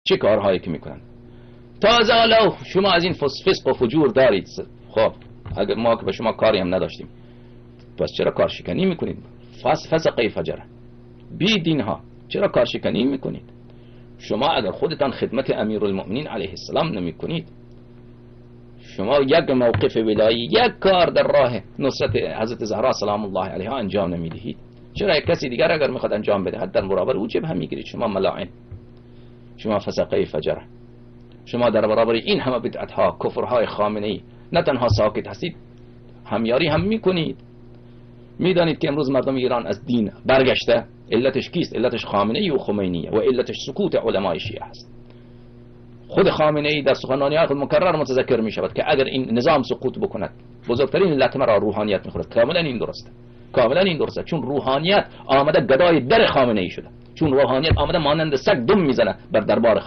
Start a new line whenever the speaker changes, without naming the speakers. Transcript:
چه کارهایی که میکنن. تازه حالا شما از این فسق و فجور دارید. خب اگر ما که به شما کاری هم نداشتیم، پس چرا کارشکنی میکنید؟ فسق فجر، بی دین ها، چرا کارشکنی میکنید؟ شما اگر خودتان خدمت امیرالمؤمنین علیه السلام نمیکنید، شما یک موقف ولایی، یک کار در راه نصرت حضرت زهرا سلام الله علیها انجام نمیدهید، چرا یک کسی دیگر اگر میخواد انجام بده در برابر او جبهه میگیرید؟ شما ملاعن، شما فسقه فجر، شما در برابر این همه بدعت ها، کفرهای خامنه ای نه تنها ساکت هستید، همیاری هم میکنید. میدانید که امروز مردم ایران از دین برگشته، علتش کیست؟ علتش خامنه ای و خمینیه و علتش سکوت علمای شیعه است. خود خامنه ای در سخنرانی‌های خود مکرر متذکر می شود که اگر این نظام سقوط بکند بزرگترین لطمه را روحانیت میخورد. کاملا این درسته، کاملا این درسته، چون روحانیت آمده گدای در خامنه ای شده، چون روحانیت آمده مانند سگ دم میزنه بر دربار خامنه